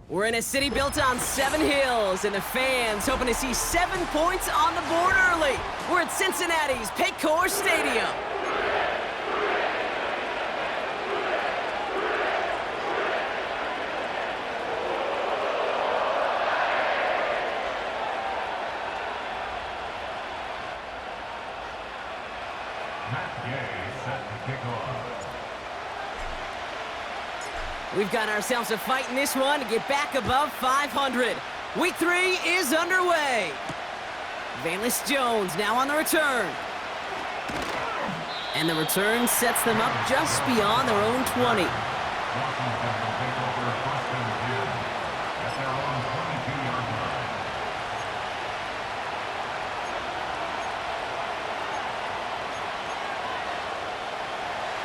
We're in a city built on 7 hills, and the fans hoping to see 7 points on the board early. We're at Cincinnati's Paycor Stadium. We've got ourselves a fight in this one to get back above 500. Week 3 is underway. Valus Jones now on the return. And the return sets them up just beyond their own 20.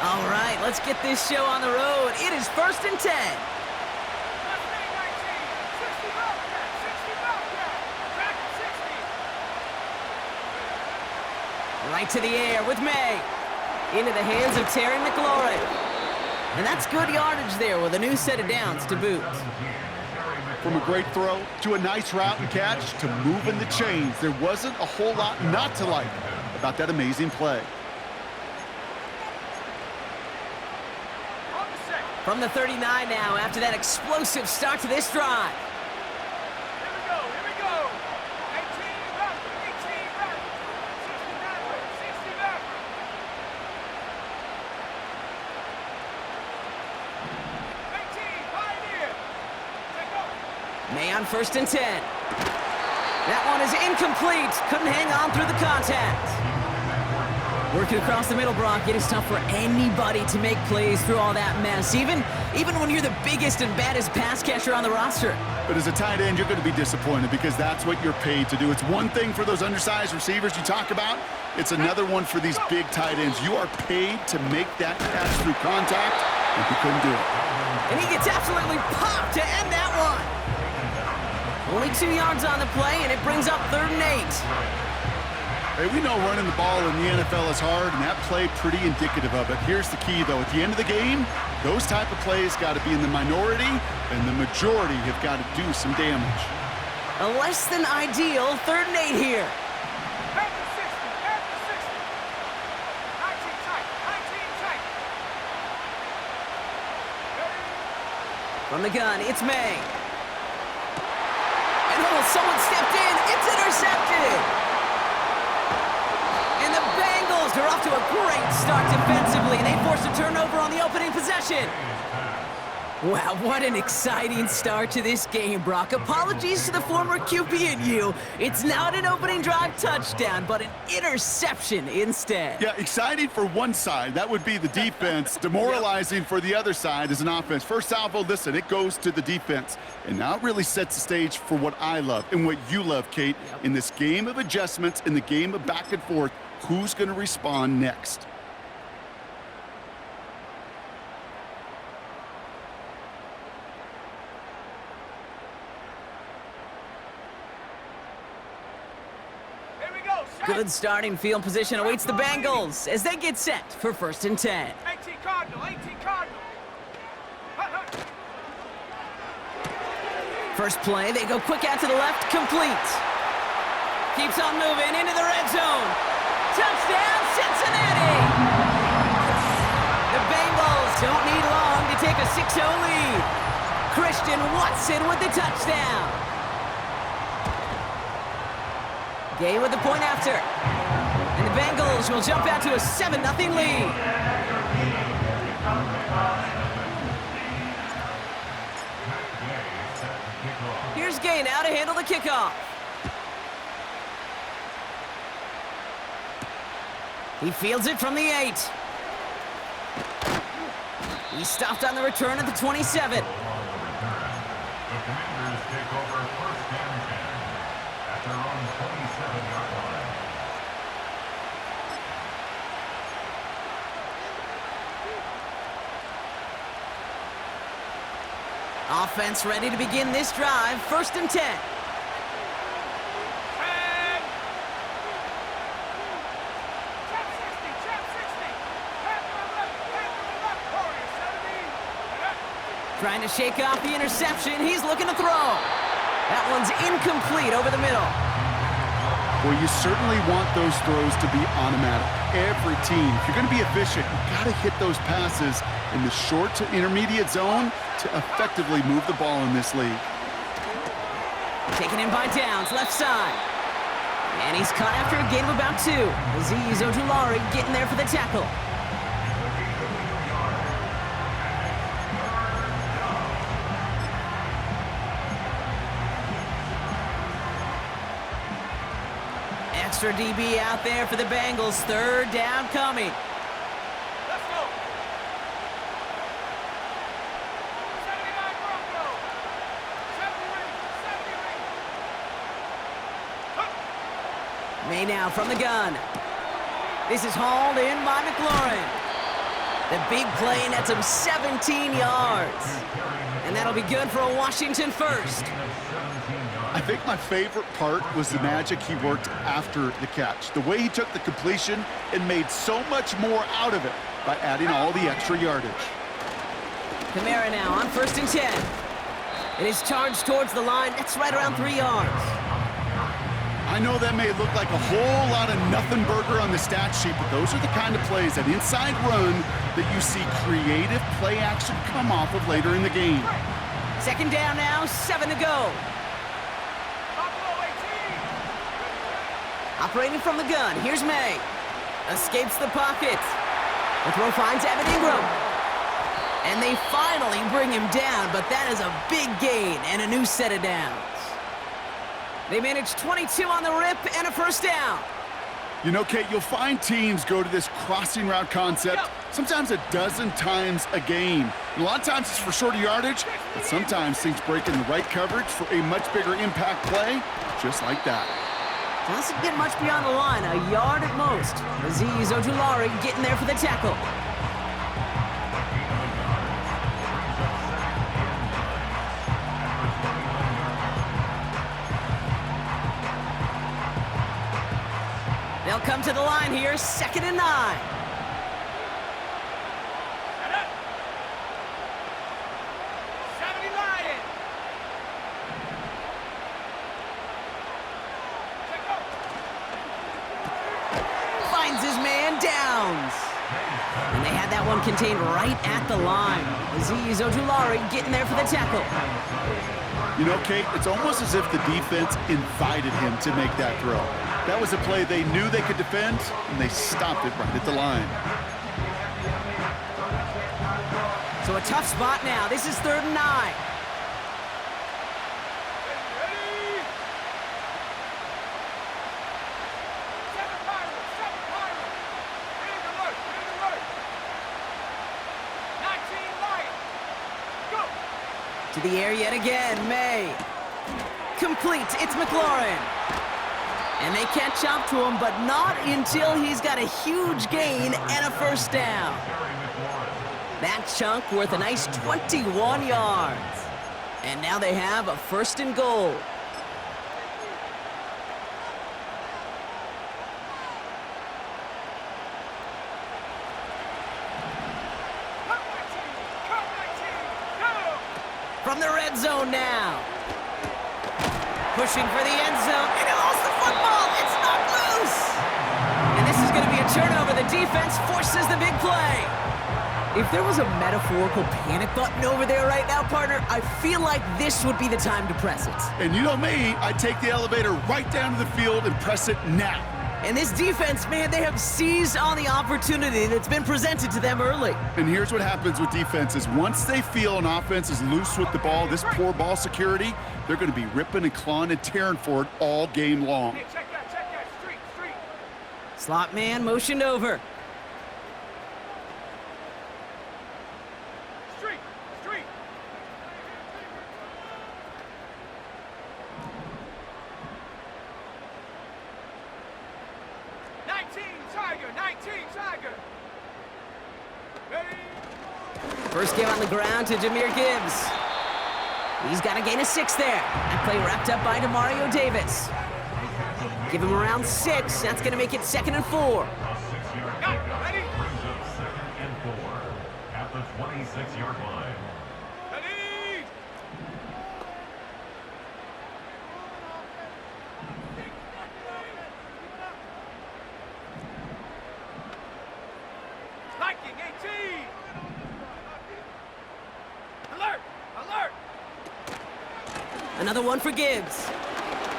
All right, let's get this show on the road. It is 1st and 10. Right to the air with May. Into the hands of Terry McLaurin. And that's good yardage there with a new set of downs to boot. From a great throw to a nice route and catch to moving the chains, there wasn't a whole lot not to like about that amazing play. From the 39 now, after that explosive start to this drive. Here we go. 18 back, 69 back, 60 back. Pioneer. Take off. May on 1st and 10. That one is incomplete. Couldn't hang on through the contact. Working across the middle, Brock, it is tough for anybody to make plays through all that mess, even when you're the biggest and baddest pass catcher on the roster. But as a tight end, you're going to be disappointed because that's what you're paid to do. It's one thing for those undersized receivers you talk about. It's another one for these big tight ends. You are paid to make that catch through contact, and you couldn't do it. And he gets absolutely popped to end that one. Only 2 yards on the play, and it brings up 3rd and 8. Hey, we know running the ball in the NFL is hard, and that play pretty indicative of it. Here's the key, though. At the end of the game, those type of plays got to be in the minority, and the majority have got to do some damage. A less than ideal 3rd and 8 here. Back to 60. 19 tight. From the gun, it's May. And someone stepped in. It's intercepted. And the Bengals are off to a great start defensively. They forced a turnover on the opening possession. Wow, what an exciting start to this game, Brock. Apologies to the former QB and you. It's not an opening drive touchdown, but an interception instead. Yeah, exciting for one side. That would be the defense. Demoralizing for the other side as an offense. First salvo, listen, it goes to the defense. And now it really sets the stage for what I love and what you love, Kate. In this game of adjustments, in the game of back and forth, who's going to respond next? Good starting field position awaits the Bengals as they get set for 1st and 10. 18 Cardinal. First play, they go quick out to the left, complete. Keeps on moving into the red zone. Touchdown, Cincinnati! The Bengals don't need long to take a 6-0 lead. Christian Watson with the touchdown. Gay with the point after. And the Bengals will jump out to a 7-0 lead. Here's Gay now to handle the kickoff. He fields it from the 8. He stopped on the return at the 27. Offense ready to begin this drive. 1st and 10. Trying to shake off the interception. He's looking to throw. That one's incomplete over the middle. Well, you certainly want those throws to be automatic. Every team, if you're going to be efficient, you've got to hit those passes in the short to intermediate zone to effectively move the ball in this league. Taken in by Downs, left side. And he's caught after a gain of about 2. Aziz Ojulari getting there for the tackle. Extra DB out there for the Bengals. 3rd down coming. Let's go. 79 Bronco. 70 ring. May now from the gun. This is hauled in by McLaurin. The big play nets him 17 yards. And that'll be good for a Washington first. I think my favorite part was the magic he worked after the catch. The way he took the completion and made so much more out of it by adding all the extra yardage. Kamara now on 1st and 10. It is charged towards the line. That's right around 3 yards. I know that may look like a whole lot of nothing burger on the stat sheet, but those are the kind of plays, that inside run, that you see creative play action come off of later in the game. 2nd down now, 7 to go. Buffalo 18. Operating from the gun, here's May. Escapes the pocket. The throw finds Evan Ingram. And they finally bring him down, but that is a big gain and a new set of downs. They managed 22 on the rip and a 1st down. You know, Kate, you'll find teams go to this crossing route concept sometimes a dozen times a game. And a lot of times it's for shorter yardage, but sometimes things break in the right coverage for a much bigger impact play, just like that. Doesn't get much beyond the line, a yard at most. Aziz Ojulari getting there for the tackle. They'll come to the line here, 2nd and 9. Set up. 70 Lion. Check up. Finds his man, Downs. And they had that one contained right at the line. Aziz Ojulari getting there for the tackle. You know, Kate, it's almost as if the defense invited him to make that throw. That was a play they knew they could defend, and they stopped it right at the line. So a tough spot now. This is 3rd and 9. Ready. 7 Pirates. 7 Pirates. Ready to work. Ready to work. 19 Lion. Go. To the air yet again, May. Complete, it's McLaurin. And they catch up to him, but not until he's got a huge gain and a 1st down. That chunk worth a nice 21 yards. And now they have a 1st and goal. Cut 19. Cut 19. Go. From the red zone now. Pushing for the end zone, and he lost the football. It's knocked loose. And this is going to be a turnover. The defense forces the big play. If there was a metaphorical panic button over there right now, partner, I feel like this would be the time to press it. And you know me, I take the elevator right down to the field and press it now. And this defense, man, they have seized on the opportunity that's been presented to them early. And here's what happens with defenses. Once they feel an offense is loose with the ball, this poor ball security, they're going to be ripping and clawing and tearing for it all game long. Hey, check that. Check that. Street. Street. Slot man motioned over. Street. Street. Tiger. 19 Tiger. Ready. First give on the ground to Jahmyr Gibbs. He's got a gain of 6 there. That play wrapped up by Demario Davis. Give him around 6. That's going to make it 2nd and 4. Got it. Ready. At the 26-yard line. Ready. Another one for Gibbs.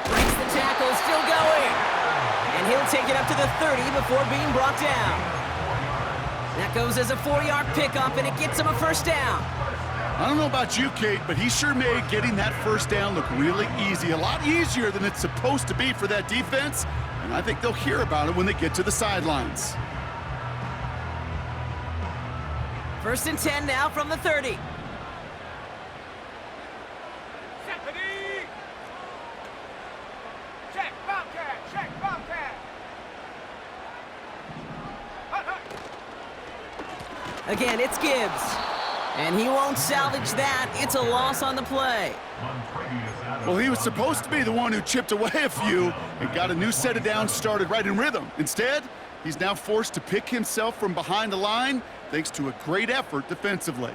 Breaks the tackle, still going. And he'll take it up to the 30 before being brought down. That goes as a 4-yard pickup, and it gets him a first down. I don't know about you, Kate, but he sure made getting that first down look really easy. A lot easier than it's supposed to be for that defense. And I think they'll hear about it when they get to the sidelines. 1st and 10 now from the 30. Stephanie! Check, Bobcat! Check, Bobcat! Hut, hut. Again, it's Gibbs. And he won't salvage that. It's a loss on the play. Well, he was supposed to be the one who chipped away a few and got a new set of downs started right in rhythm. Instead, he's now forced to pick himself from behind the line thanks to a great effort defensively.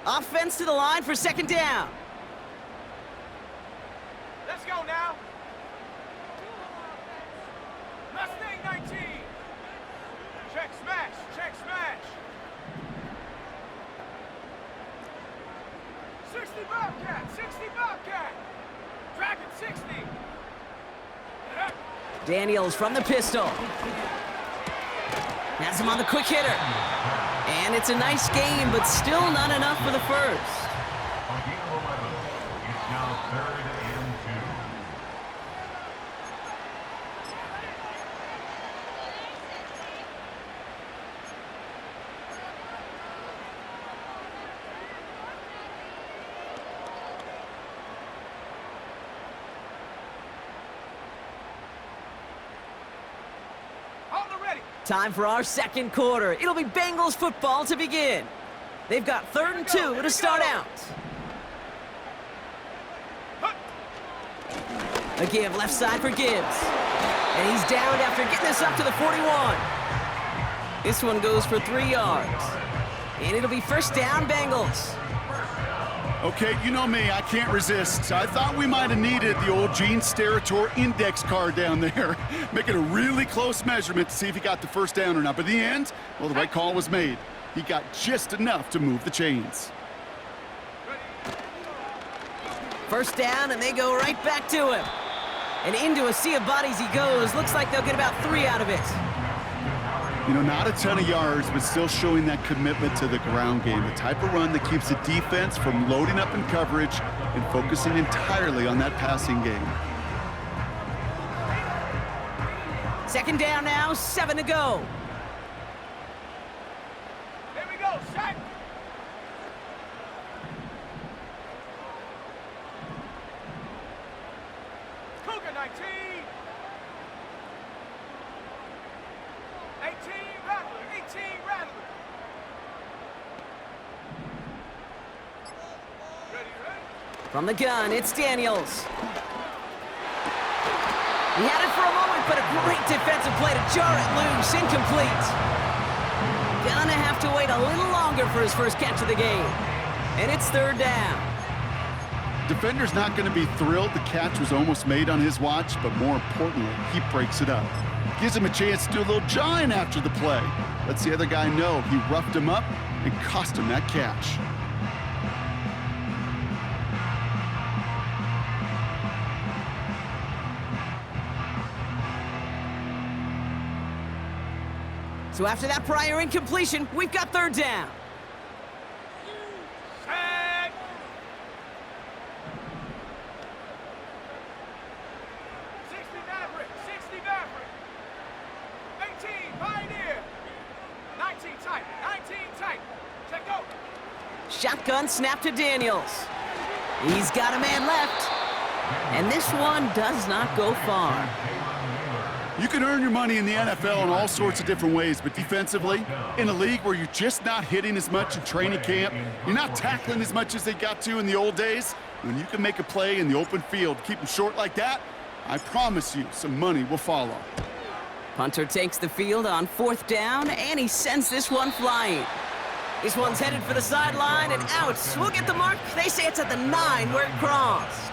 Offense to the line for 2nd down. Let's go now. Mustang 19. Check smash, check smash. 60 Bobcat, 60 Bobcat. Dragon 60. Daniels from the pistol. Has him on the quick hitter. And it's a nice game, but still not enough for the first. It's now 3rd and 2. Time for our 2nd quarter. It'll be Bengals football to begin. They've got 3rd and 2 to start out. A give left side for Gibbs. And he's downed after getting this up to the 41. This one goes for 3 yards. And it'll be 1st down, Bengals. Okay, you know me, I can't resist. I thought we might have needed the old Gene Steratore index card down there. Making a really close measurement to see if he got the first down or not. But in the end, well, the right call was made. He got just enough to move the chains. 1st down, and they go right back to him. And into a sea of bodies he goes. Looks like they'll get about 3 out of it. You know, not a ton of yards, but still showing that commitment to the ground game. The type of run that keeps the defense from loading up in coverage and focusing entirely on that passing game. 2nd down now, 7 to go. Here we go, Shaq. Cougar 19. 18 Rattler, 18 Rattler. Ready, ready? From the gun, it's Daniels. He had it for a moment, but a great defensive play to jar it loose. Incomplete. Gonna have to wait a little longer for his first catch of the game. And it's 3rd down. Defender's not going to be thrilled the catch was almost made on his watch, but more importantly, he breaks it up. Gives him a chance to do a little jawing after the play. Lets the other guy know he roughed him up and cost him that catch. So after that prior incompletion, we've got 3rd down. Set. 60 Maverick, 60 Maverick. 18 Pioneer. 19 tight, 19 tight. Check go. Shotgun snap to Daniels. He's got a man left. And this one does not go far. You can earn your money in the NFL in all sorts of different ways, but defensively, in a league where you're just not hitting as much in training camp, you're not tackling as much as they got to in the old days, when you can make a play in the open field, keep them short like that, I promise you some money will follow. Punter takes the field on 4th down, and he sends this one flying. This one's headed for the sideline and out. We'll get the mark. They say it's at the 9 where it crossed.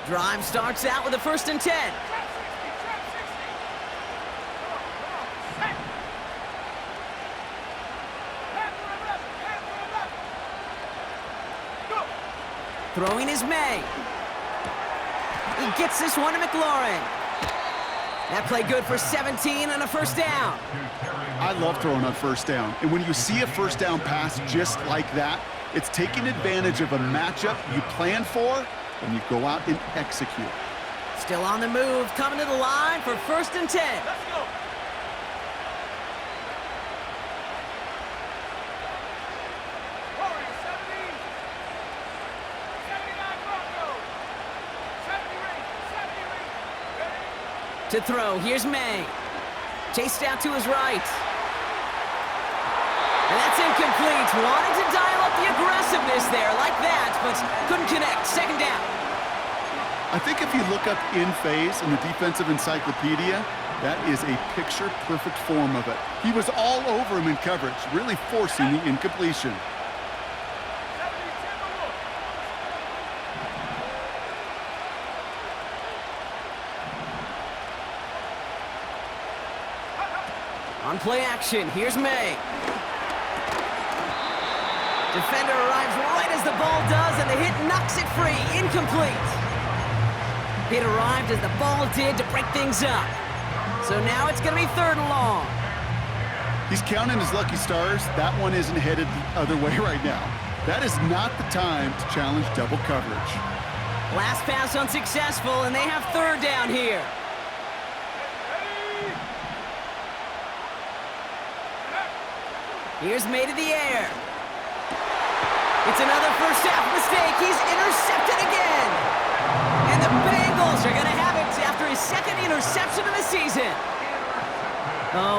Drive starts out with a 1st and 10. Trap 60, trap 60. Come on, set. Half for 11, half for 11. Go. Throwing is May. He gets this one to McLaurin. That play good for 17 and a 1st down. I love throwing on 1st down. And when you see a 1st down pass just like that, it's taking advantage of a matchup you plan for, and you go out and execute. Still on the move, coming to the line for 1st and 10. Let's go. Warriors 70. 79 Broncos. 70 Rangers. 70 Rangers. Ready? To throw, here's May. Chased out to his right. And that's incomplete. Wanted to dial up the aggressiveness there like that, but couldn't connect. 2nd down. I think if you look up in phase in the defensive encyclopedia, that is a picture-perfect form of it. He was all over him in coverage, really forcing the incompletion. 70 Timberwolves. On play action, here's May. Defender arrives right as the ball does, and the hit knocks it free. Incomplete. Hit arrived as the ball did to break things up. So now it's going to be 3rd and long. He's counting his lucky stars. That one isn't headed the other way right now. That is not the time to challenge double coverage. Last pass unsuccessful, and they have 3rd down here. Here's May to the air. It's another 1st half mistake. He's intercepted again. And the Bengals are going to have it after his 2nd interception of the season. Oh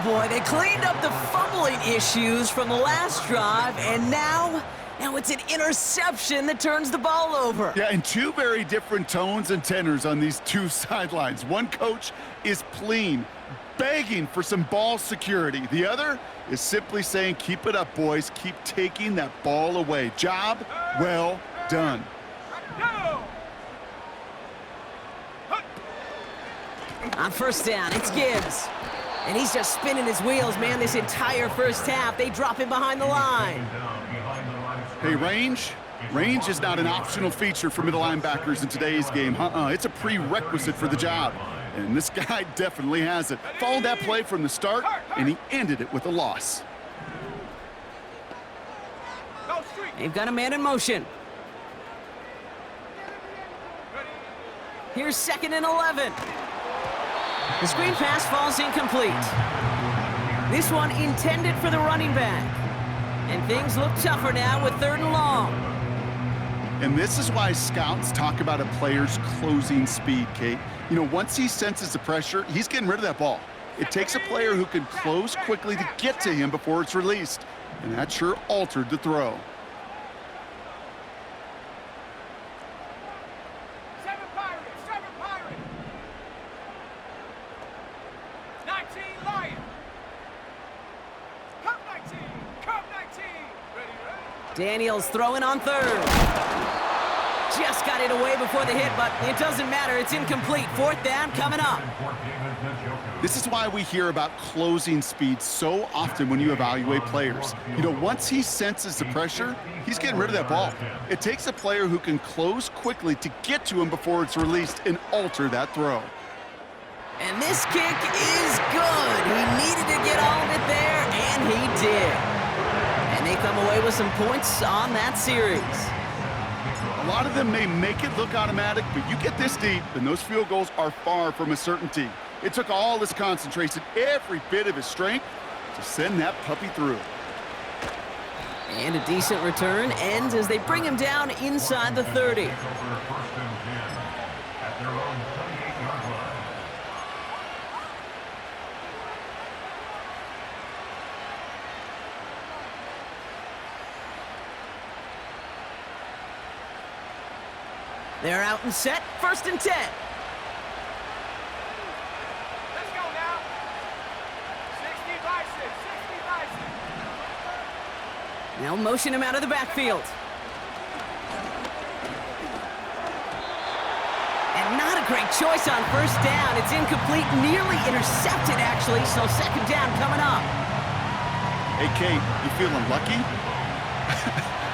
boy, they cleaned up the fumbling issues from the last drive, and now it's an interception that turns the ball over. Yeah, and 2 very different tones and tenors on these 2 sidelines. One coach is pleading, begging for some ball security. The other is simply saying, keep it up, boys. Keep taking that ball away. Job well done. Go. On 1st down, it's Gibbs. And he's just spinning his wheels, man, this entire 1st half. They drop him behind the line. Hey, range is not an optional feature for middle linebackers in today's game. It's a prerequisite for the job. And this guy definitely has it. Followed that play from the start, and he ended it with a loss. Go street. They've got a man in motion. Here's 2nd and 11. The screen pass falls incomplete. This one intended for the running back. And things look tougher now with 3rd and long. And this is why scouts talk about a player's closing speed, Kate. You know, once he senses the pressure, he's getting rid of that ball. It takes a player who can close quickly to get to him before it's released. And that sure altered the throw. 7 Pirates. 7 Pirates. 19 Lions. Cup 19. Cup 19. Ready, ready. Daniels throwing on 3rd. Just got it away before the hit, but it doesn't matter. It's incomplete. 4th down coming up. This is why we hear about closing speed so often when you evaluate players. You know, once he senses the pressure, he's getting rid of that ball. It takes a player who can close quickly to get to him before it's released and alter that throw. And this kick is good. He needed to get all of it there, and he did. And they come away with some points on that series. A lot of them may make it look automatic, but you get this deep, and those field goals are far from a certainty. It took all his concentration, every bit of his strength, to send that puppy through. And a decent return ends as they bring him down inside the 30. They're out and set, 1st and 10. Let's go now. 60 Bison. 60 Bison. Now motion him out of the backfield. Not a great choice on first down. It's incomplete, nearly intercepted, actually, so second down coming up. Hey, Kate, you feeling lucky?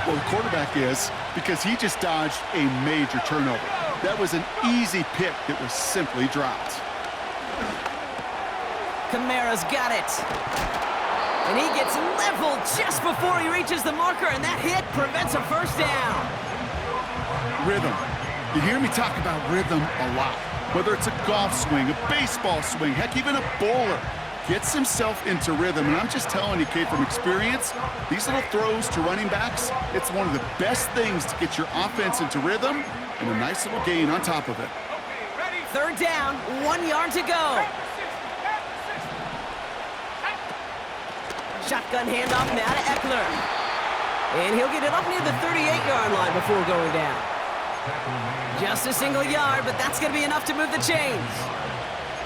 Well, the quarterback is, because he just dodged a major turnover. That was an easy pick that was simply dropped. Kamara's got it. And he gets leveled just before he reaches the marker, and that hit prevents a first down. Rhythm. You hear me talk about rhythm a lot. Whether it's a golf swing, a baseball swing, heck, even a bowler gets himself into rhythm. And I'm just telling you, Kate, from experience, these little throws to running backs, it's one of the best things to get your offense into rhythm and a nice little gain on top of it. Third down, 1 yard to go. Shotgun handoff now to Eckler. And he'll get it up near the 38-yard line before going down. Just a single yard, but that's going to be enough to move the chains.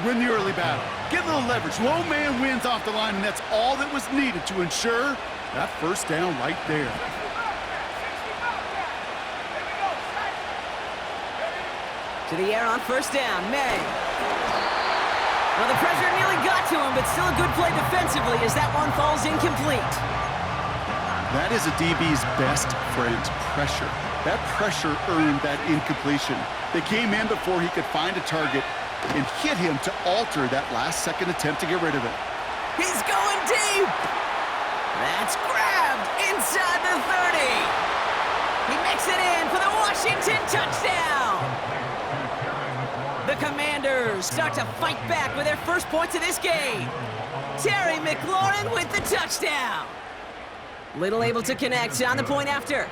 Win the early battle. Get a little leverage. Low man wins off the line, and that's all that was needed to ensure that first down right there. To the air on first down, May. Well, the pressure nearly got to him, but still a good play defensively as that one falls incomplete. That is a DB's best friend, pressure. That pressure earned that incompletion. They came in before he could find a target and hit him to alter that last-second attempt to get rid of it. He's going deep. That's grabbed inside the 30. He makes it in for the Washington touchdown. The Commanders start to fight back with their first points of this game. Terry McLaurin with the touchdown. Little able to connect on the point after.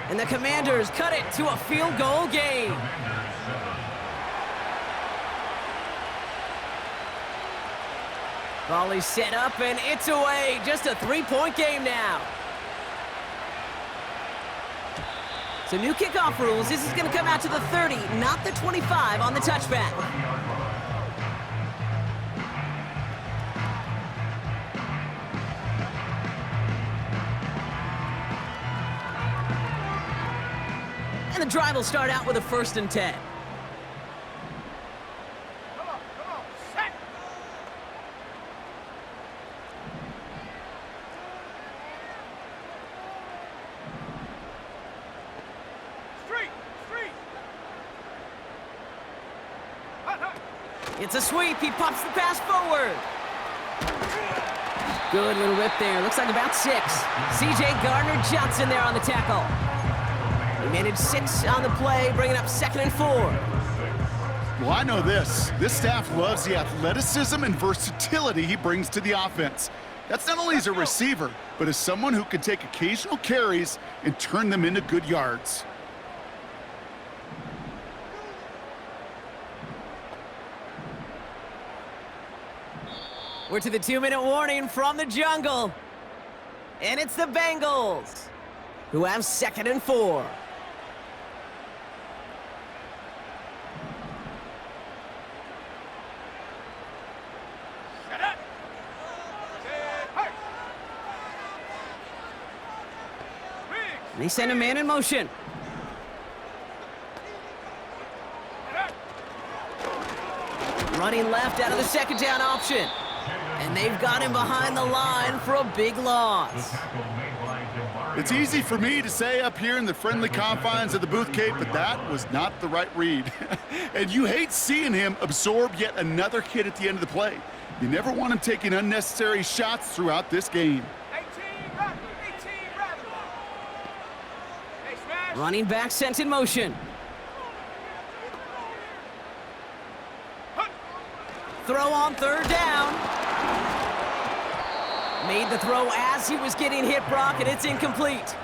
And the Commanders cut it to a field goal game. Volley set up and it's away. Just a 3-point game now. So new kickoff rules. This is going to come out to the 30, not the 25 on the touchback. And the drive will start out with a 1st and 10. Come on, set. Street. Hot. It's a sweep. He pops the pass forward. Good little rip there. Looks like about 6. C.J. Gardner-Johnson there on the tackle. He managed 6 on the play, bringing up 2nd and 4. Well, I know this. This staff loves the athleticism and versatility he brings to the offense. That's not only as a receiver, but as someone who can take occasional carries and turn them into good yards. We're to the 2-minute warning from the jungle. And it's the Bengals, who have 2nd and 4. Set up. Hey. And they send a man in motion. Running left out of the 2nd down option. And they've got him behind the line for a big loss. It's easy for me to say up here in the friendly confines of the booth, Kate, but that was not the right read. And you hate seeing him absorb yet another hit at the end of the play. You never want him taking unnecessary shots throughout this game. 18 rather. Hey, smash. Running back sent in motion. Throw on 3rd down. Made the throw as he was getting hit, Brock, and it's incomplete.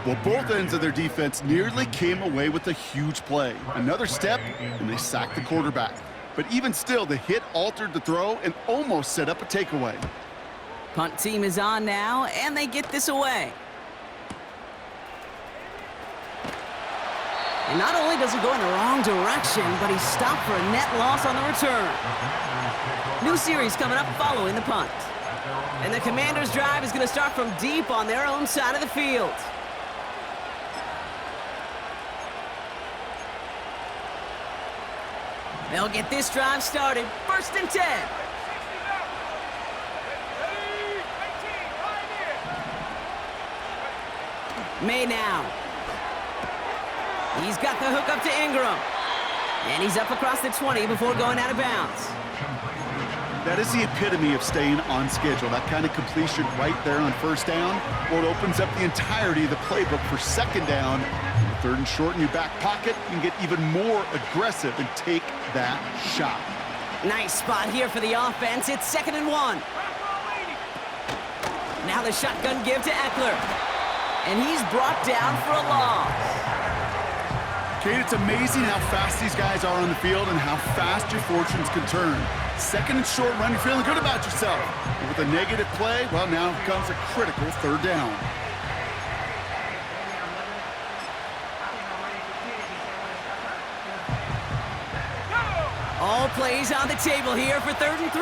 Well, both ends of their defense nearly came away with a huge play. Another step, and they sacked the quarterback. But even still, the hit altered the throw and almost set up a takeaway. Punt team is on now, and they get this away. And not only does he go in the wrong direction, but he's stopped for a net loss on the return. New series coming up following the punt. And the Commanders' drive is going to start from deep on their own side of the field. They'll get this drive started. 1st and 10. 60 left. Ready, 18, line in. May now. He's got the hook up to Ingram. And he's up across the 20 before going out of bounds. That is the epitome of staying on schedule. That kind of completion right there on 1st down, well, it opens up the entirety of the playbook for 2nd down. 3rd and short in your back pocket, you can get even more aggressive and take that shot. Nice spot here for the offense. It's 2nd and 1. Now the shotgun give to Eckler. And he's brought down for a loss. Kate, it's amazing how fast these guys are on the field and how fast your fortunes can turn. 2nd and short run, you're feeling good about yourself. But with a negative play, well, now comes a critical 3rd down. All plays on the table here for 3rd and 3.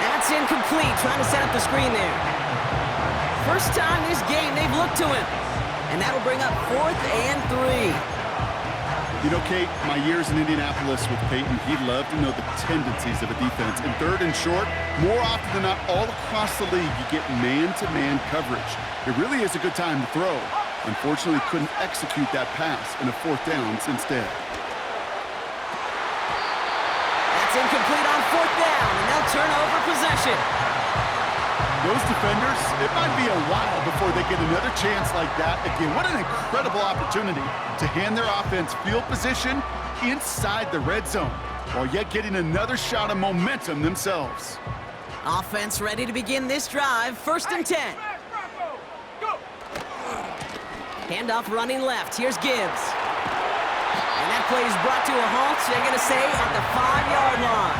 That's incomplete, trying to set up the screen there. First time this game they've looked to him. And that'll bring up 4th and 3. You know, Kate, my years in Indianapolis with Peyton, he loved to know the tendencies of a defense. In 3rd and short, more often than not, all across the league, you get man-to-man coverage. It really is a good time to throw. Unfortunately, couldn't execute that pass in a 4th down instead. That's incomplete on 4th down, and they'll turn over possession. Those defenders, it might be a while before they get another chance like that again. What an incredible opportunity to hand their offense field position inside the red zone, while yet getting another shot of momentum themselves. Offense ready to begin this drive. 1st and 10. Go. Handoff running left. Here's Gibbs. And that play is brought to a halt, they're going to say, at the 5-yard line.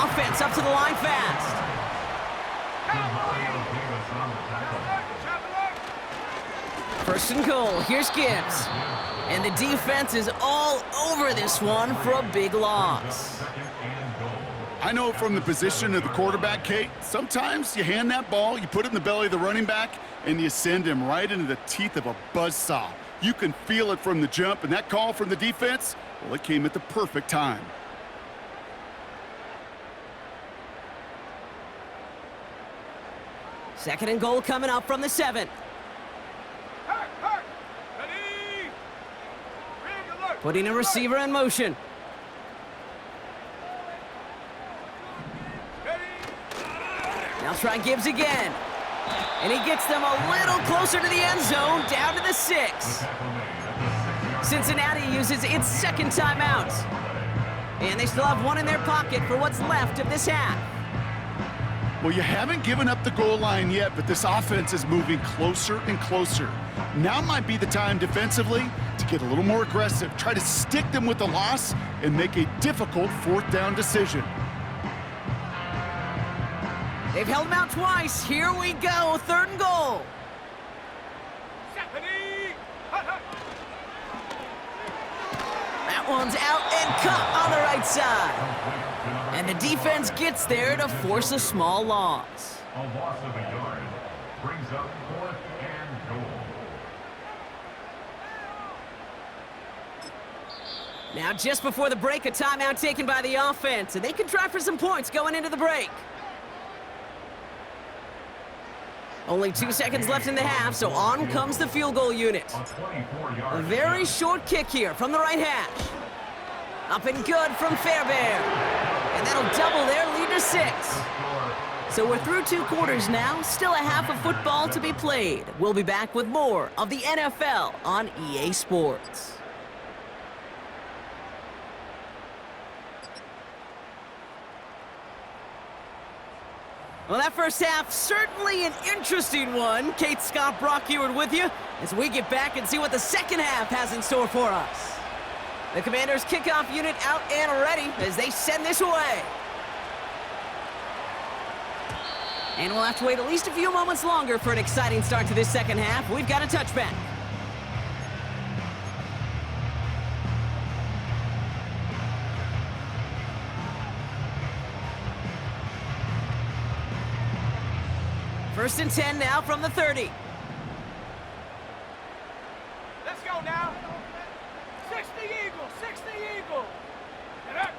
Offense up to the line fast. 1st and goal. Here's Gibbs. And the defense is all over this one for a big loss. I know from the position of the quarterback, Kate, sometimes you hand that ball, you put it in the belly of the running back, and you send him right into the teeth of a buzzsaw. You can feel it from the jump, and that call from the defense, well, it came at the perfect time. Second and goal coming up from the 7. Ready. Ring alert. Putting a receiver in motion. Ready. Now try Gibbs again. And he gets them a little closer to the end zone, down to the 6. Cincinnati uses its 2nd timeout. And they still have one in their pocket for what's left of this half. Well, you haven't given up the goal line yet, but this offense is moving closer and closer. Now might be the time defensively to get a little more aggressive, try to stick them with the loss, and make a difficult 4th down decision. They've held him out twice. Here we go, 3rd and goal. Ready. That one's out and cut on the right side. And the defense gets there to force a small loss. A loss of a yard brings up 4th and goal. Now, just before the break, a timeout taken by the offense, and they can try for some points going into the break. Only 2 seconds left in the half, so on comes the field goal unit. A 24-yard A very short kick here from the right hash. Up and good from Fairbairn. And that'll double their lead to 6. So we're through 2 quarters now, still a half of football to be played. We'll be back with more of the NFL on EA Sports. Well, that first half, certainly an interesting one. Kate, Scott, Brock Eward with you as we get back and see what the second half has in store for us. The Commanders' kickoff unit out and ready as they send this away. And we'll have to wait at least a few moments longer for an exciting start to this second half. We've got a touchback. First and 10 now from the 30. Let's go now. 60 Eagle, 60 Eagle. And up.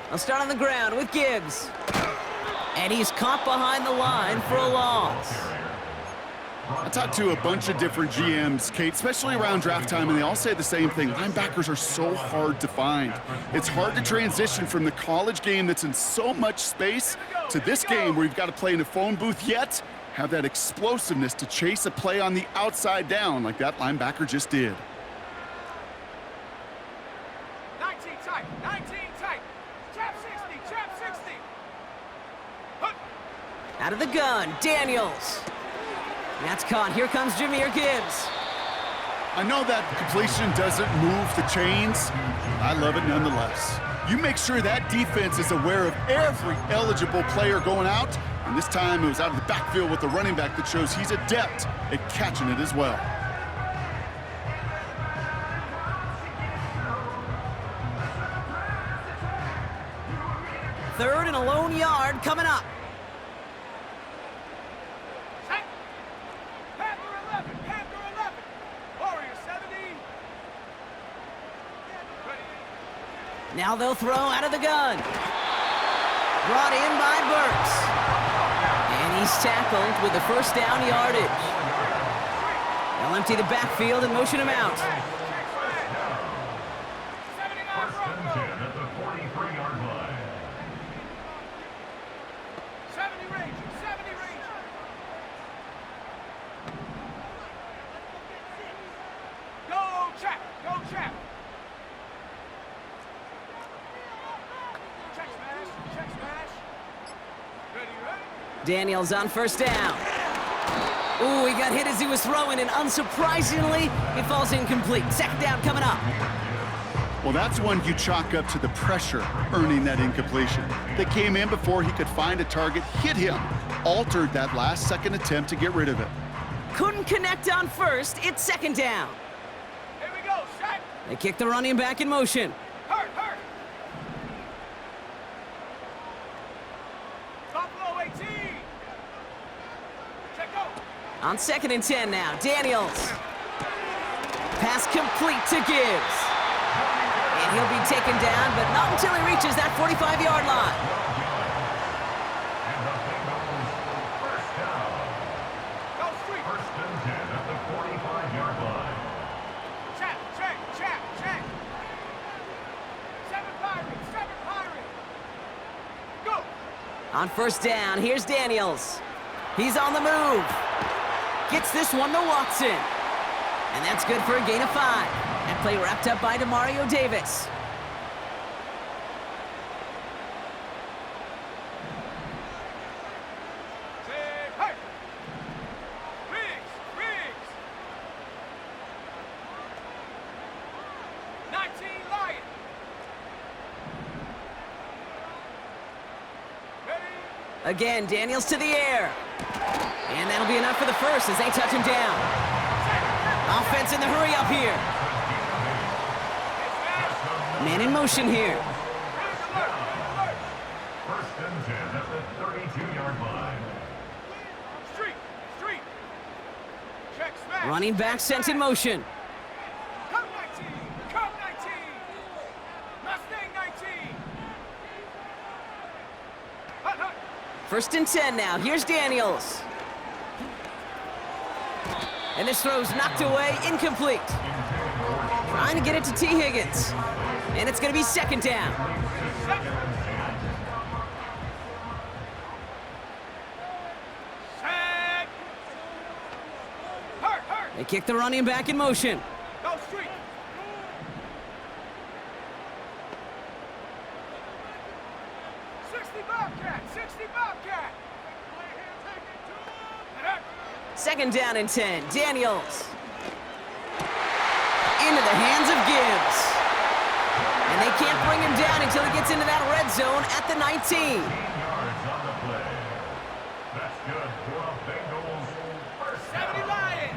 They'll start on the ground with Gibbs. And he's caught behind the line for a loss. I talked to a bunch of different GMs, Kate, especially around draft time, and they all say the same thing. Linebackers are so hard to find. It's hard to transition from the college game that's in so much space to this game where you've got to play in a phone booth, yet have that explosiveness to chase a play on the outside down like that linebacker just did. 19 tight, 19 tight. Trap 60, trap 60. Hook. Out of the gun, Daniels. That's caught. Here comes Jahmyr Gibbs. I know that completion doesn't move the chains. I love it nonetheless. You make sure that defense is aware of every eligible player going out, and this time it was out of the backfield with the running back that shows he's adept at catching it as well. Third and a lone yard coming up. Set. Panther 11, Panther 11. Warrior 70. Ready. Now they'll throw out of the gun. Brought in by Burks. And he's tackled with the first down yardage. They'll empty the backfield and motion him out. 79 First and 10 Broncos. at the 43-yard line. 70 Rangers, 70 Rangers. Go Chap, go Chap. Check smash, check smash. Ready, ready. Daniels on first down. Ooh, he got hit as he was throwing, and unsurprisingly, it falls incomplete. Second down coming up. Well, that's one you chalk up to the pressure earning that incompletion. They came in before he could find a target, hit him, altered that last-second attempt to get rid of it. Couldn't connect on first. It's second down. Here we go, set. They kick the running back in motion. Hurt, hurt. Buffalo 18. Check go. On second and 10 now, Daniels. Pass complete to Gibbs. And he'll be taken down, but not until he reaches that 45-yard line. And the Bengals first down. Go street. First and 10 at the 45-yard line. Check, check, check, check. 7 Pirates, 7 Pirates. Go. On first down, here's Daniels. He's on the move. Gets this one to Watson. And that's good for a gain of 5. That play wrapped up by Demario Davis. Check, hey. Riggs, Riggs. 19 Lion. Ready. Again, Daniels to the air. And that'll be enough for the first as they touch him down. Offense in the hurry up here. Man in motion here. First and 10 at the 32-yard line. Street, street. Check smash. Running back sent in motion. Come 19, come 19. Mustang 19. Hut, hut. First and 10 now. Here's Daniels. And this throw's knocked away, incomplete. Trying to get it to T. Higgins. And it's going to be second down. Set. Hurt, hurt. They kick the running back in motion. Go street. Bobcat, 60 Bobcat. And up. Second down and 10. Daniels. Into the hands of Gibbs. And they can't bring him down until he gets into that red zone at the 19. Yards on the play. That's good for a Bengals first 70 down. Lion.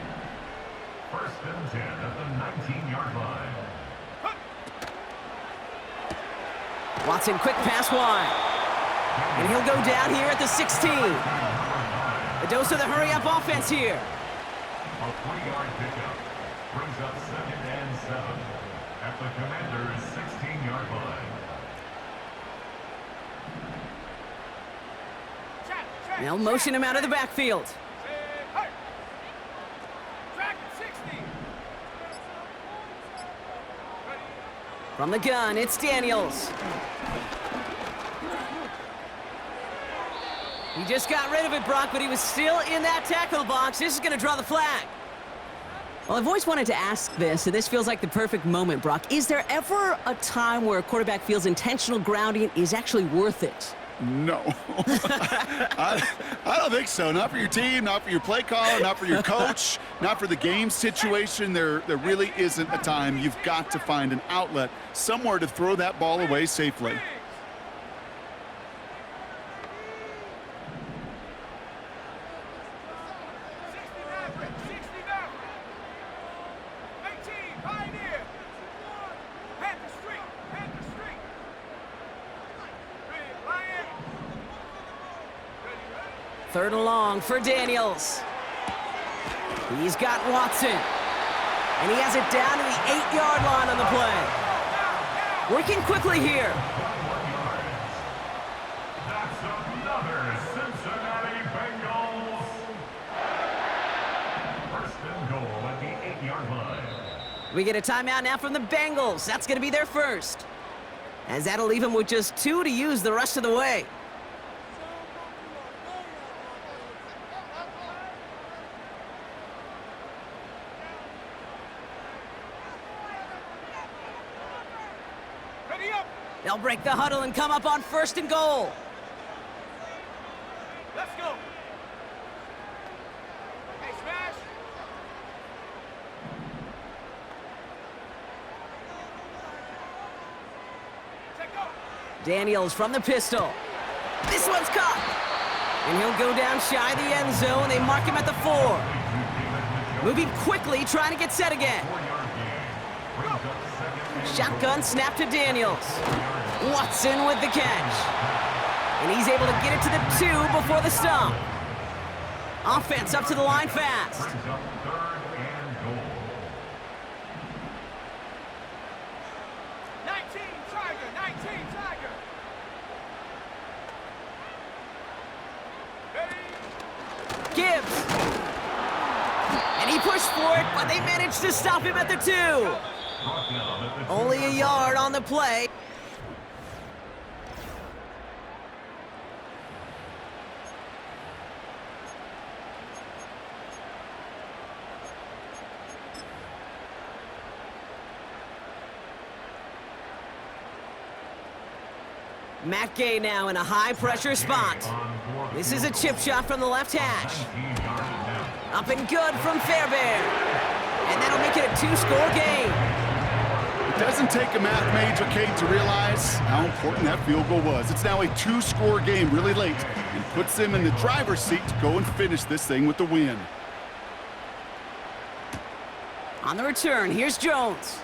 First and 10 at the 19-yard line. Watson, quick pass wide. And he'll go down here at the 16. A dose of the hurry-up offense here. A 3-yard pickup brings up 2nd and 7 at the Commander's 16-yard line. They'll motion him out of the backfield. From the gun, it's Daniels. He just got rid of it, Brock, but he was still in that tackle box. This is going to draw the flag. Well, I've always wanted to ask this, and this feels like the perfect moment, Brock. Is there ever a time where a quarterback feels intentional grounding is actually worth it? No. I don't think so. Not for your team, not for your play caller, not for your coach, not for the game situation. There really isn't a time. You've got to find an outlet, somewhere to throw that ball away safely. Third and long for Daniels. He's got Watson. And he has it down to the 8-yard line on the play. Working quickly here. That's another Cincinnati Bengals. First and goal at the 8-yard line. We get a timeout now from the Bengals. That's going to be their first. As that'll leave them with just 2 to use the rest of the way. They'll break the huddle and come up on 1st and goal. Let's go. Hey, smash. Take go. Daniels from the pistol. This one's caught. And he'll go down shy of the end zone. They mark him at the 4. Moving quickly, trying to get set again. Shotgun snap to Daniels. Watson with the catch. And he's able to get it to the 2 before the stop. Offense up to the line fast. 3rd and goal. 19 Tiger, 19 Tiger. Ready? Gibbs. And he pushed for it, but they managed to stop him at the 2. Only a yard on the play. Matt Gay now in a high-pressure spot. This is a chip shot from the left hash. Up and good from Fairbairn. And that'll make it a 2-score game. It doesn't take a math major, Kate, to realize how important that field goal was. It's now a 2-score game really late and puts them in the driver's seat to go and finish this thing with the win. On the return, here's Jones.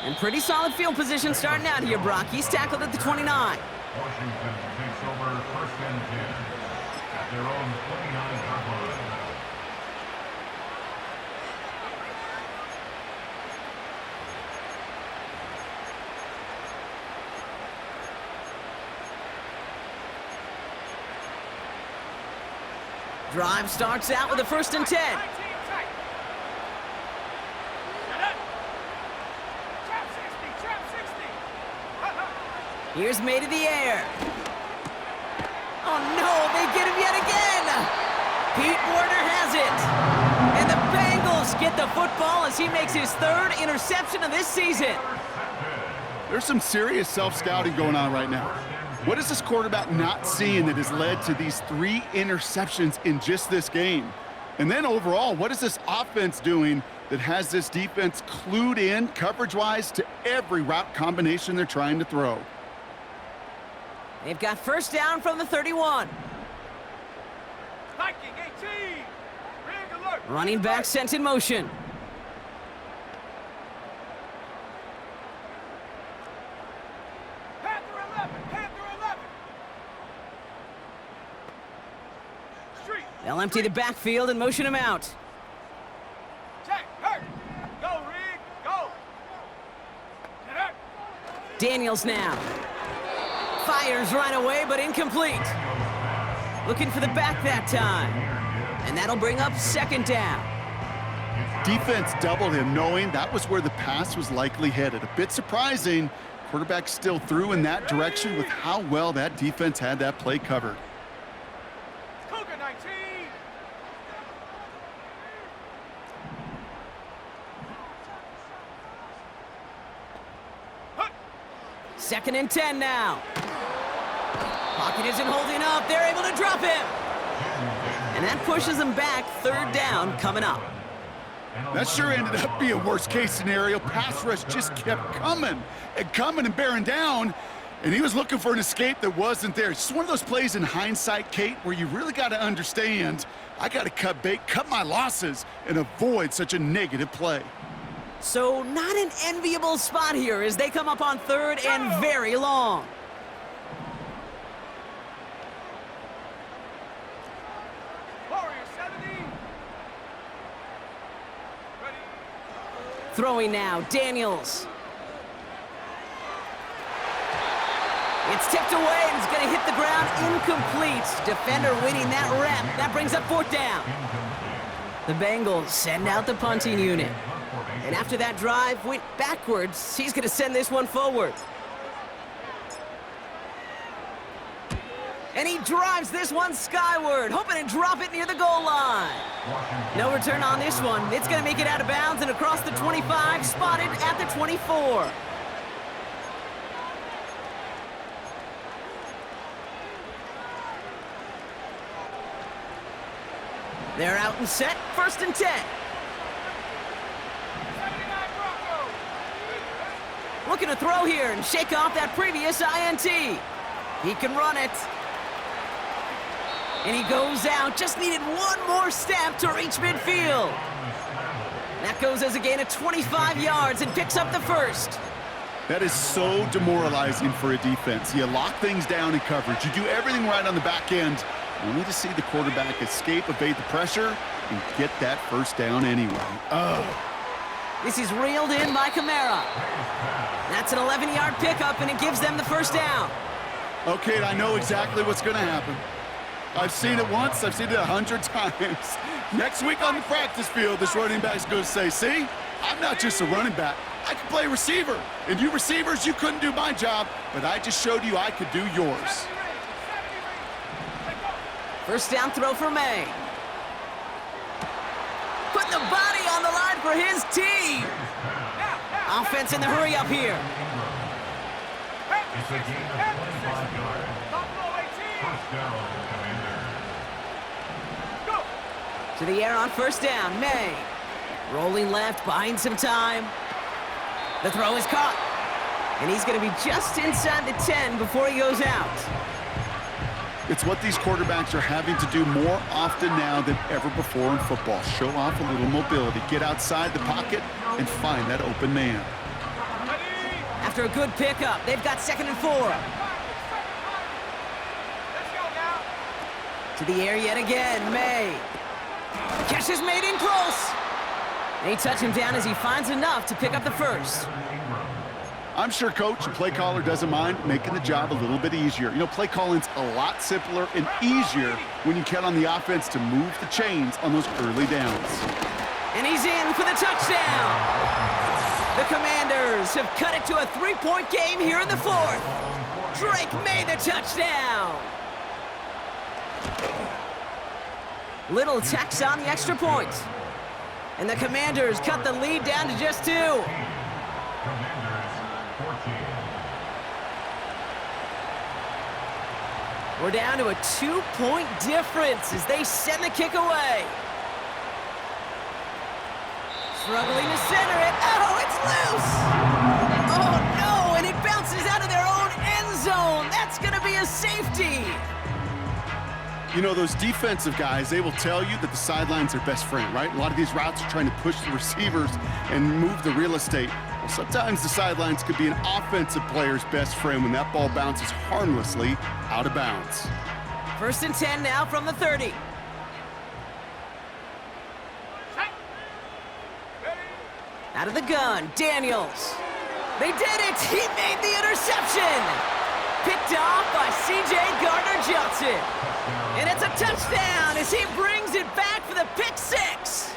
And pretty solid field position starting out here, Brock. He's tackled at the 29. Washington takes over 1st and 10 at their own 29-yard line. Drive starts out with a 1st and 10. 19 tight. Shut up. Trap 60. Here's made in the air. Oh no, they get him yet again. Pete Warner has it. And the Bengals get the football as he makes his 3rd interception of this season. There's some serious self-scouting going on right now. What is this quarterback not seeing that has led to these 3 interceptions in just this game? And then overall, what is this offense doing that has this defense clued in coverage-wise to every route combination they're trying to throw? They've got 1st down from the 31. Viking 18. Rig alert. Running back sent in motion. Panther 11. Panther 11. They'll empty the backfield and motion him out. Check, hurt. Go, Rig, go. Get up. Daniels now. Fires right away, but incomplete. Looking for the back that time. And that'll bring up second down. Defense doubled him, knowing that was where the pass was likely headed. A bit surprising. Quarterback still threw in that direction with how well that defense had that play covered. Cougar 19. Second and 10 now. Pocket isn't holding up. They're able to drop him. And that pushes them back. Third down coming up. That sure ended up being worst-case scenario. Pass rush just kept coming and bearing down, and he was looking for an escape that wasn't there. It's just one of those plays in hindsight, Kate, where you really got to understand, I got to cut bait, cut my losses, and avoid such a negative play. So not an enviable spot here as they come up on third and very long. Warrior 70. Ready. Throwing now, Daniels. It's tipped away and it's going to hit the ground incomplete. Defender winning that rep. That brings up fourth down. The Bengals send out the punting unit. And after that drive went backwards, he's going to send this one forward. And he drives this one skyward, hoping to drop it near the goal line. No return on this one. It's going to make it out of bounds and across the 25, spotted at the 24. They're out and set, first and 10. 79 Broncos. Looking to throw here and shake off that previous INT. He can run it. And he goes out, just needed one more step to reach midfield. That goes as a gain of 25 yards and picks up the first. That is so demoralizing for a defense. You lock things down in coverage. You do everything right on the back end, only to see the quarterback escape, evade the pressure, and get that first down anyway. Oh. This is reeled in by Kamara. That's an 11-yard pickup, and it gives them the first down. Okay, I know exactly what's going to happen. I've seen it once, I've seen it 100 times. Next week on the practice field, this running back's going to say, see, I'm not just a running back. I can play receiver. And you receivers, you couldn't do my job, but I just showed you I could do yours. First down throw for May. Putting the body on the line for his team. Offense in the hurry up here. It's a gain of 25 yards. First down, Commander. To the air on first down, May. Rolling left, buying some time. The throw is caught. And he's going to be just inside the 10 before he goes out. It's what these quarterbacks are having to do more often now than ever before in football. Show off a little mobility, get outside the pocket, and find that open man. After a good pickup, they've got second and 4. Let's go now. To the air yet again, May. Catch is made in close. They touch him down as he finds enough to pick up the first. I'm sure coach and play caller doesn't mind making the job a little bit easier. You know, play calling's a lot simpler and easier when you count on the offense to move the chains on those early downs. And he's in for the touchdown. The Commanders have cut it to a 3-point game here in the fourth. Drake made the touchdown. Little tacks on the extra point. And the Commanders cut the lead down to just 2. Commanders 14. We're down to a 2-point difference as they send the kick away. Struggling to center it. Oh, it's loose! Oh, no, and it bounces out of their own end zone. That's going to be a safety. You know, those defensive guys, they will tell you that the sideline's their best friend, right? A lot of these routes are trying to push the receivers and move the real estate. Well, sometimes the sidelines could be an offensive player's best friend when that ball bounces harmlessly out of bounds. First and 10 now from the 30. Out of the gun, Daniels. They did it! He made the interception! Picked off by C.J. Gardner-Johnson. And it's a touchdown as he brings it back for the pick six.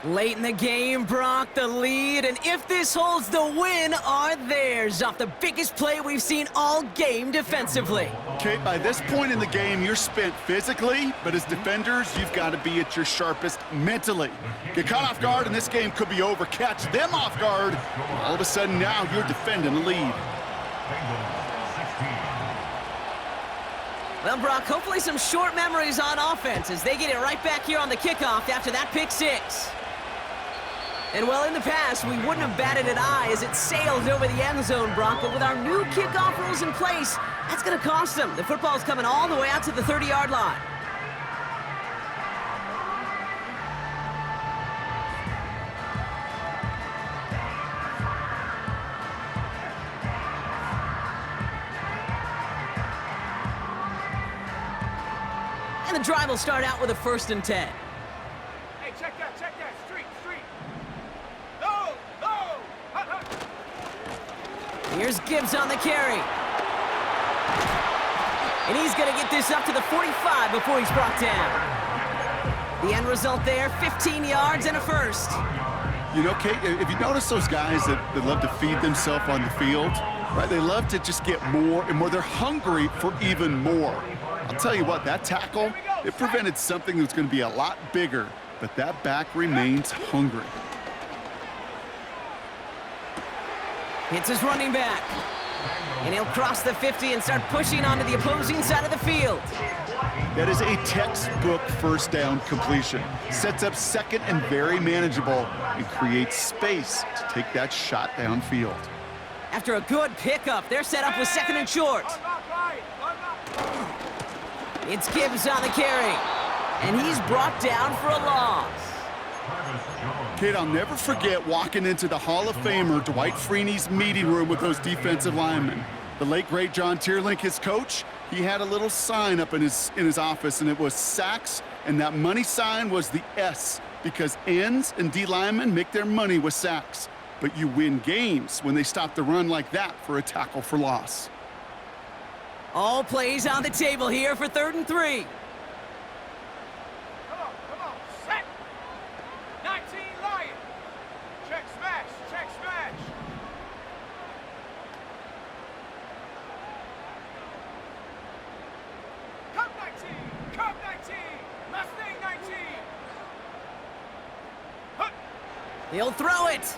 Late in the game, Brock, the lead, and if this holds, the win are theirs off the biggest play we've seen all game defensively. Kate, by this point in the game, you're spent physically, but as defenders, you've got to be at your sharpest mentally. Get caught off guard, and this game could be over. Catch them off guard. All of a sudden, now you're defending the lead. Well, Brock, hopefully some short memories on offense as they get it right back here on the kickoff after that pick six. And well, in the past, we wouldn't have batted an eye as it sailed over the end zone, Brock, but with our new kickoff rules in place, that's going to cost them. The football's coming all the way out to the 30-yard line. And the drive will start out with a 1st and 10. Hey, check that, street. No! Hut. Here's Gibbs on the carry. And he's going to get this up to the 45 before he's brought down. The end result there, 15 yards and a first. You know, Kate, if you notice those guys that love to feed themselves on the field, right? They love to just get more and more. They're hungry for even more. I'll tell you what, that tackle, it prevented something that's going to be a lot bigger, but that back remains hungry. Hits his running back. And he'll cross the 50 and start pushing onto the opposing side of the field. That is a textbook first down completion. Sets up second and very manageable and creates space to take that shot downfield. After a good pickup, they're set up with 2nd and short. It's Gibbs on the carry. And he's brought down for a loss. Kate, I'll never forget walking into the Hall of Famer Dwight Freeney's meeting room with those defensive linemen. The late, great John Tierlink, his coach, he had a little sign up in his office, and it was sacks, and that money sign was the S, because ends and D linemen make their money with sacks. But you win games when they stop the run like that for a tackle for loss. All plays on the table here for 3rd and 3. Come on, set! 19 Lion! Check smash! Come 19! Mustang 19! Hut! He'll throw it.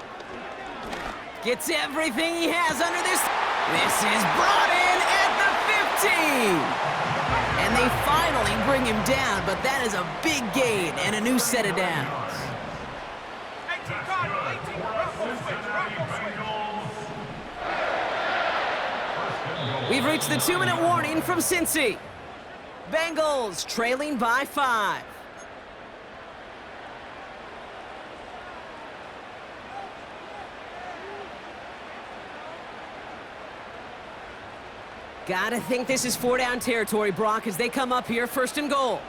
Gets everything he has under this. This is brought in at the 15. And they finally bring him down, but that is a big gain and a new set of downs. 18 Cardinal, 18 Rocco switch. We've reached the 2-minute warning from Cincy. Bengals trailing by 5. Gotta think this is 4-down territory, Brock, as they come up here 1st and goal.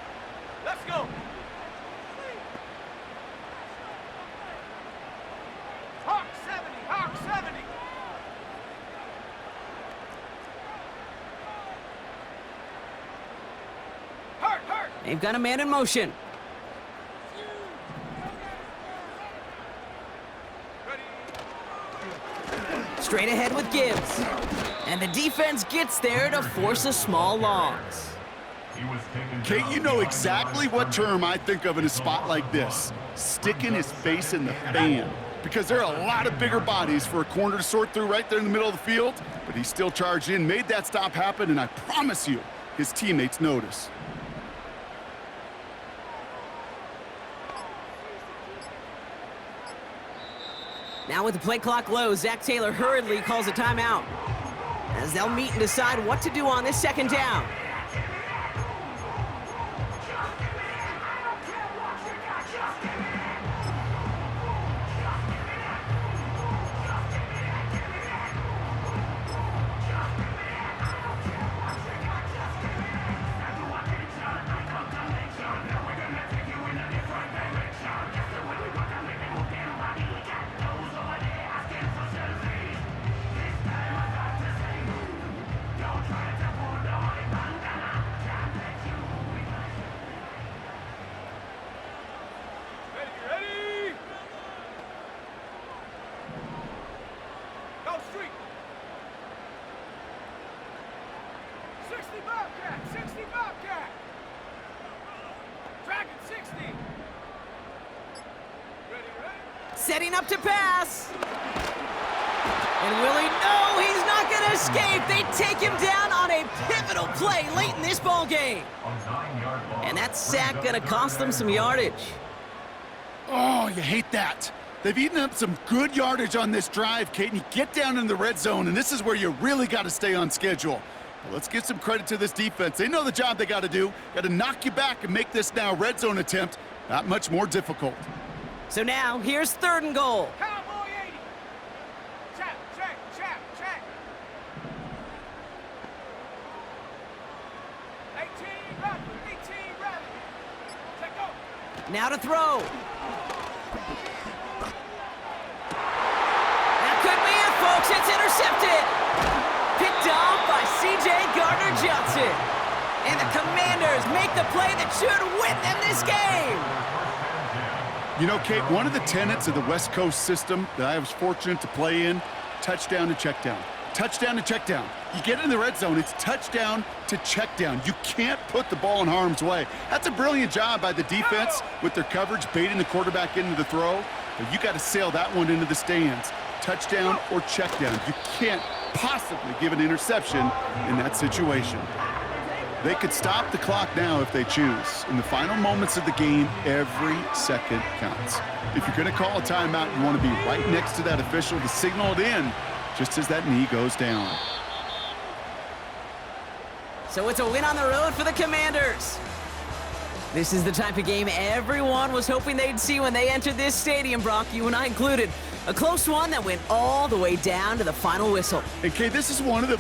Let's go! Hawk 70! Hurt! They've got a man in motion. Ready? Straight ahead with Gibbs. And the defense gets there to force a small loss. Kate, you know exactly what term I think of in a spot like this. Sticking his face in the fan. Because there are a lot of bigger bodies for a corner to sort through right there in the middle of the field, but he still charged in, made that stop happen, and I promise you, his teammates notice. Now with the play clock low, Zach Taylor hurriedly calls a timeout as they'll meet and decide what to do on this 2nd down. Setting up to pass. And will he? No, he's not going to escape. They take him down on a pivotal play late in this ball game. And that sack going to cost them some yardage. Oh, you hate that. They've eaten up some good yardage on this drive, Kate, and you get down in the red zone, and this is where you really got to stay on schedule. Well, let's give some credit to this defense. They know the job they got to do. Got to knock you back and make this now red zone attempt that much more difficult. So now, here's 3rd and goal. Cowboy 80. Check, check, check, check. 18 run, 18 run. Check go. Now to throw. That could be it, folks. It's intercepted. Picked off by C.J. Gardner-Johnson. And the Commanders make the play that should win them this game. You know, Kate, one of the tenets of the West Coast system that I was fortunate to play in, touchdown to check down. Touchdown to check down. You get in the red zone, it's touchdown to check down. You can't put the ball in harm's way. That's a brilliant job by the defense with their coverage, baiting the quarterback into the throw. But you got to sail that one into the stands. Touchdown or check down. You can't possibly give an interception in that situation. They could stop the clock now if they choose. In the final moments of the game, every second counts. If you're going to call a timeout, you want to be right next to that official to signal it in just as that knee goes down. So it's a win on the road for the Commanders. This is the type of game everyone was hoping they'd see when they entered this stadium, Brock, you and I included. A close one that went all the way down to the final whistle. Okay, this is one of the